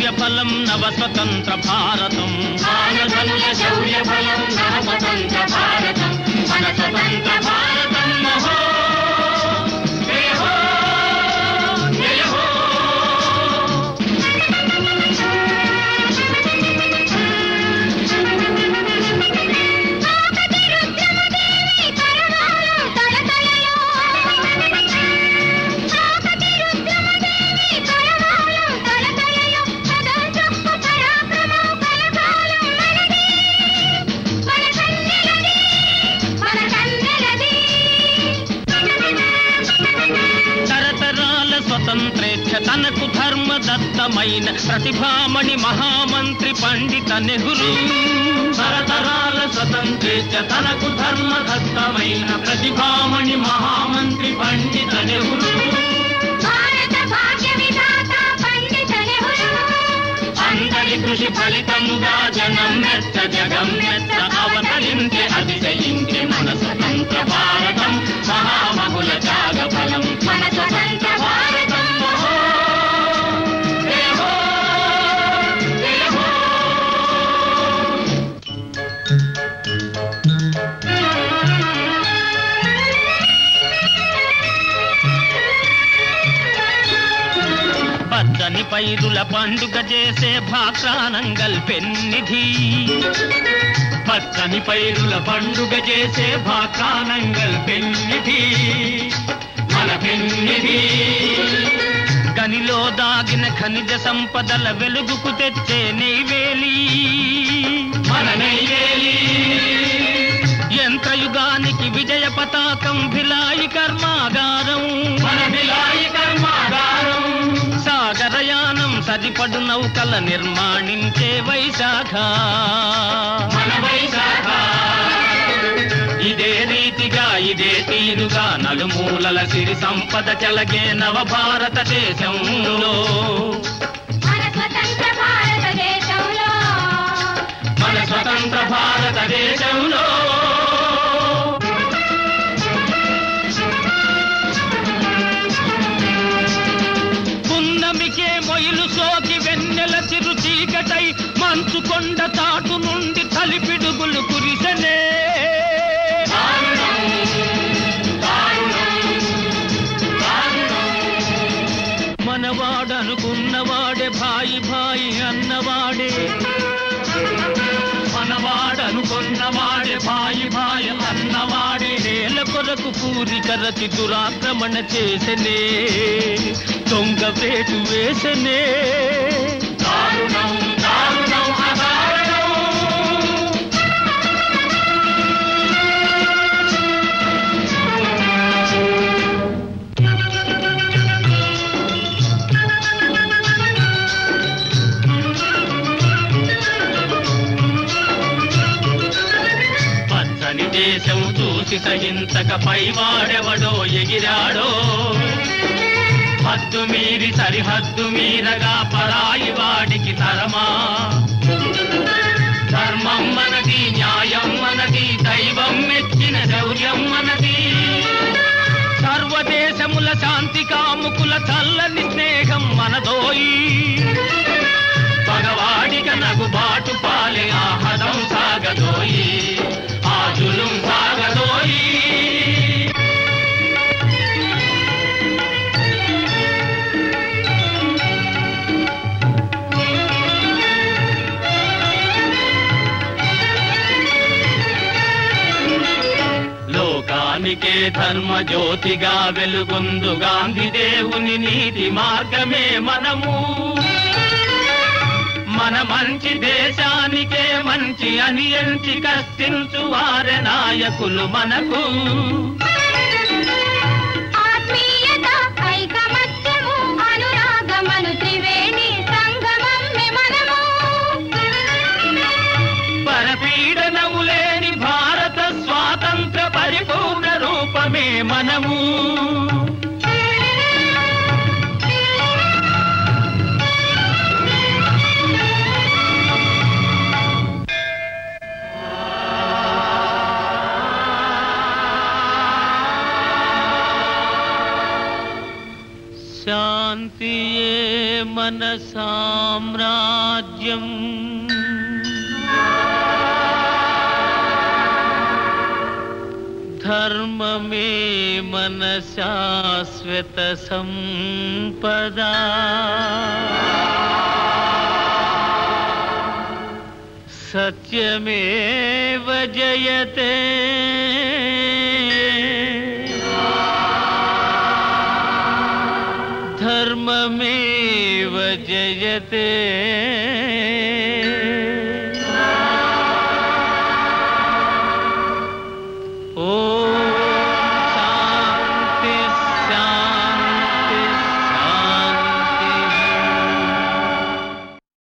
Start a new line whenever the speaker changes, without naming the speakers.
శౌర్య ఫలం నవ స్వతంత్ర భారతం
మానధనుల శౌర్య ఫలం నవ స్వతంత్ర భారతం మన స్వతంత్ర భారతం మహో
స్వతంత్రేచ్ఛ తనకు ధర్మదత్తమైన ప్రతిభామణి మహామంత్రి పండిత నెహ్రూ తరతరాల స్వతంత్రేచ్ఛ తనకు ధర్మదత్తమైన ప్రతిభామణి మహామంత్రి పండిత నెహ్రూ
భారత భాగ్య విధాత పండిత నెహ్రూ అందరి కృషి ఫలితముగా జనం మెచ్చ జగం మెచ్చ అవతరించే అతిశయించే మన స్వతంత్ర భారతం మహామహుల త్యాగ ఫలం మన స్వతంత్ర భారతం
పచ్చని పైరుల పండుగ చేసే భాక్రానంగల్ పెన్నిధి పచ్చని పైరుల పండుగ చేసే భాక్రానంగల్ పెన్నిధి మన పెన్నిధి గనిలో దాగిన ఖనిజ సంపదల వెలుగుకు తెచ్చే నెయ్వేలి మన నెయ్వేలి యంత్రయుగానికి విజయ పతాకం భిలాయి కర్మాగారం మన భిలాయి కర్మాగారం సాగరయానం సరిపడు నౌకల నిర్మాణించే వైశాఖ మన వైశాఖ ఇదే రీతిగా ఇదే తీరుగా నలుమూలల సిరి సంపద చెలగే నవ భారతదేశంలో
మన స్వతంత్ర భారతదేశంలో
మన స్వతంత్ర భారతదేశంలో పున్నమికే మొయిలు సోకి వెన్నెల చిరు చీకటై మంచు కొండ తాటు నుండి తలిపిడుగులు కురిసెనే మనవాడనుకున్నవాడే భాయి భాయి అన్నవాడే మనవాడనుకున్నవాడే భాయి భాయి అన్నవాడే నేల కొరకు పూరికరచి దురాక్రమణ చేసెనే దొంగ వేటు వేసెనే దారుణం దారుణం అదారుణం పచ్చని దేశం చూసి సహించక పైవాడెవడో ఎగిరాడో హద్దు మీరి సరిహద్దు మీరగా పరాయి వాడికి తరమా ధర్మం మనది న్యాయం మనది దైవం మెచ్చిన శౌర్యం మనది సర్వదేశముల శాంతి కాముకుల చల్లని స్నేహం మనదోయి పగవాడిక నగు బాటు పాలే ఆహదం సాగదోయి ఆజులుం సాగదోయి లోకానికే ధర్మ జ్యోతిగా వెలుగొందు గాంధీ దేవుని నీతి మార్గమే మనము మన మంచి దేశానికే మంచి అని ఎంచి కష్టించు వారి నాయకులు మనకు
ఆత్మీయత ఐకమత్యము అనురాగమను త్రివేణి సంగమమే మనము
పరపీడనము లేని భారత స్వాతంత్ర పరిపూర్ణ రూపమే మనము శాంతియే మన సామ్రాజ్యం ధర్మమే మన శాశ్వత సంపద సత్యమేవ జయతే ధర్మమేవ జయతే